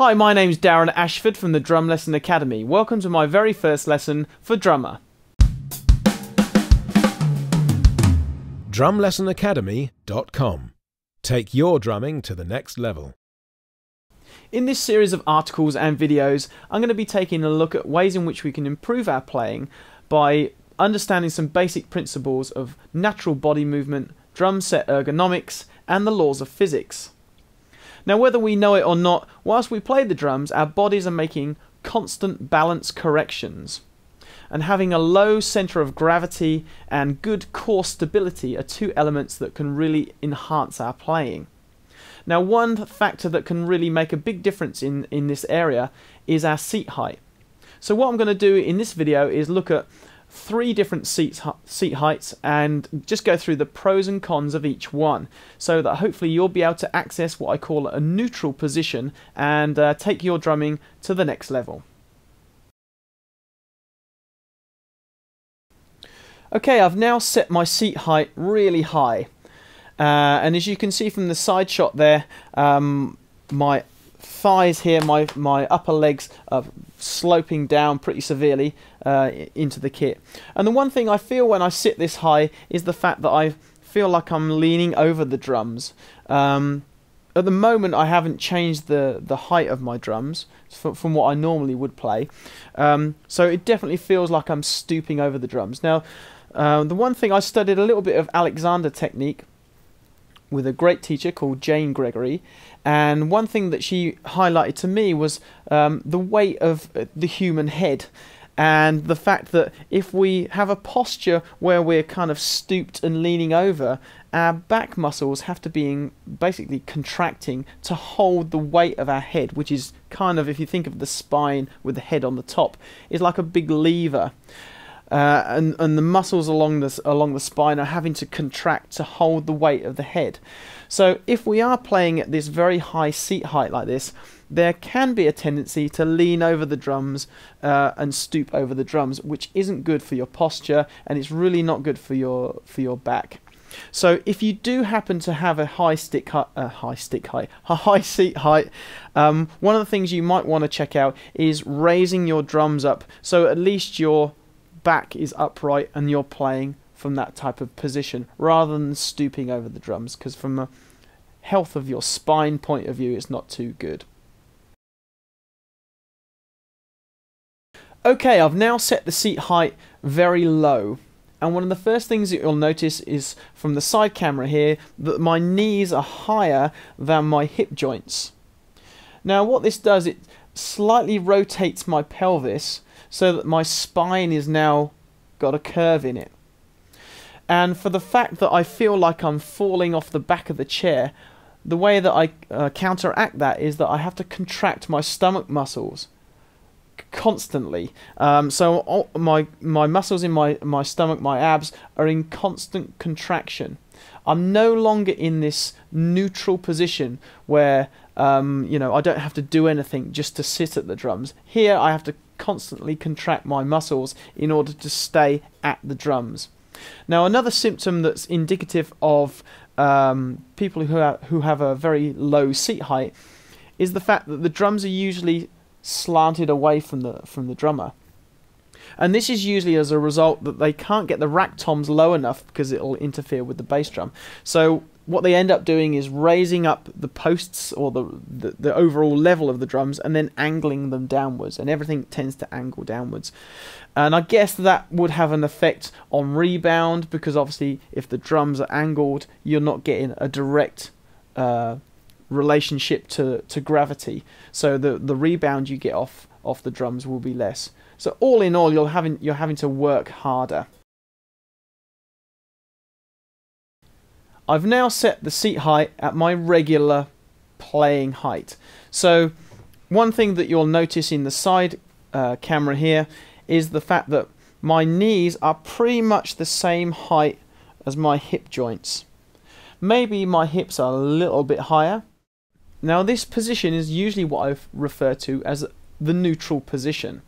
Hi, my name's Darren Ashford from the Drum Lesson Academy. Welcome to my very first lesson for drummer. DrumLessonAcademy.com. Take your drumming to the next level. In this series of articles and videos, I'm going to be taking a look at ways in which we can improve our playing by understanding some basic principles of natural body movement, drum set ergonomics, and the laws of physics. Now, whether we know it or not, whilst we play the drums, our bodies are making constant balance corrections. And having a low centre of gravity and good core stability are two elements that can really enhance our playing. Now, one factor that can really make a big difference in this area is our seat height. So what I'm going to do in this video is look at 3 different seat heights and just go through the pros and cons of each one, so that hopefully you'll be able to access what I call a neutral position and take your drumming to the next level. Okay, I've now set my seat height really high, and as you can see from the side shot there, my thighs here, my upper legs are sloping down pretty severely into the kit. And the one thing I feel when I sit this high is the fact that I feel like I'm leaning over the drums. At the moment I haven't changed the height of my drums from what I normally would play, so it definitely feels like I'm stooping over the drums. Now, the one thing, I studied a little bit of Alexander technique with a great teacher called Jane Gregory, and one thing that she highlighted to me was the weight of the human head, and the fact that if we have a posture where we're kind of stooped and leaning over, our back muscles have to be basically contracting to hold the weight of our head, which is kind of, if you think of the spine with the head on the top, is like a big lever. And the muscles along the spine are having to contract to hold the weight of the head. So if we are playing at this very high seat height like this, there can be a tendency to lean over the drums and stoop over the drums, which isn't good for your posture, and it's really not good for your back. So if you do happen to have a high seat height, one of the things you might want to check out is raising your drums up, so at least your back is upright and you're playing from that type of position rather than stooping over the drums, because from a health of your spine point of view it's not too good. Okay, I've now set the seat height very low, and one of the first things that you'll notice is from the side camera here that my knees are higher than my hip joints. Now what this does, it slightly rotates my pelvis so that my spine is now got a curve in it. And for the fact that I feel like I'm falling off the back of the chair, the way that I counteract that is that I have to contract my stomach muscles constantly. So my muscles in my stomach, my abs, are in constant contraction. I'm no longer in this neutral position where you know, I don't have to do anything just to sit at the drums. Here I have to constantly contract my muscles in order to stay at the drums. Now, another symptom that's indicative of people who have a very low seat height is the fact that the drums are usually slanted away from the drummer. And this is usually as a result that they can't get the rack toms low enough because it'll interfere with the bass drum. So what they end up doing is raising up the posts or the overall level of the drums and then angling them downwards, and everything tends to angle downwards. And I guess that would have an effect on rebound, because obviously if the drums are angled, you're not getting a direct relationship to gravity, so the rebound you get off the drums will be less. So all in all, you're having to work harder. I've now set the seat height at my regular playing height. So one thing that you'll notice in the side camera here is the fact that my knees are pretty much the same height as my hip joints. Maybe my hips are a little bit higher. Now this position is usually what I refer to as the neutral position.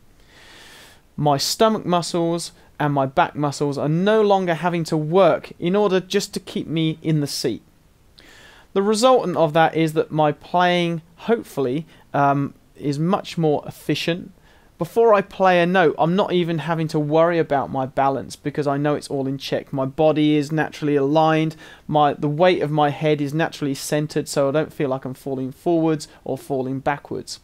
My stomach muscles and my back muscles are no longer having to work in order just to keep me in the seat. The resultant of that is that my playing, hopefully, is much more efficient. Before I play a note, I'm not even having to worry about my balance because I know it's all in check. My body is naturally aligned, the weight of my head is naturally centered, so I don't feel like I'm falling forwards or falling backwards.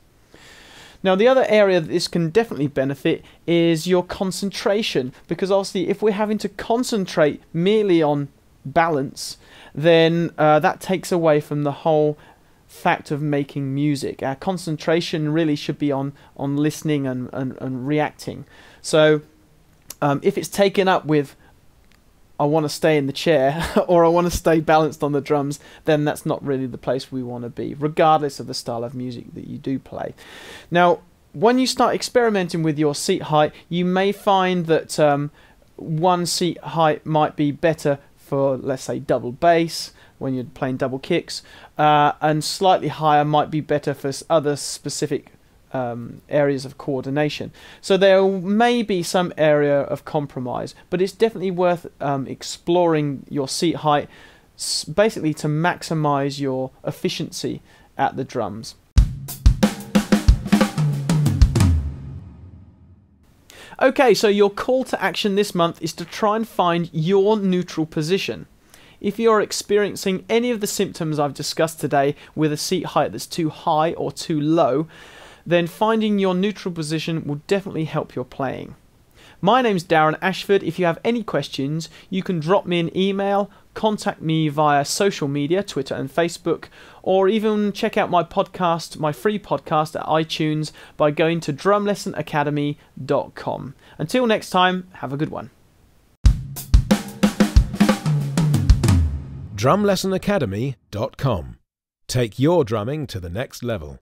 Now, the other area that this can definitely benefit is your concentration, because obviously if we're having to concentrate merely on balance, then that takes away from the whole fact of making music. Our concentration really should be on listening and reacting. So if it's taken up with I want to stay in the chair or I want to stay balanced on the drums, then that's not really the place we want to be, regardless of the style of music that you do play. Now, when you start experimenting with your seat height, you may find that one seat height might be better for, let's say, double bass when you're playing double kicks, and slightly higher might be better for other specific areas of coordination. So there may be some area of compromise, but it's definitely worth exploring your seat height, basically to maximize your efficiency at the drums. Okay, so your call to action this month is to try and find your neutral position. If you're experiencing any of the symptoms I've discussed today with a seat height that's too high or too low, then finding your neutral position will definitely help your playing. My name's Darren Ashford. If you have any questions, you can drop me an email, contact me via social media, Twitter and Facebook, or even check out my podcast, my free podcast at iTunes by going to drumlessonacademy.com. Until next time, have a good one. drumlessonacademy.com. Take your drumming to the next level.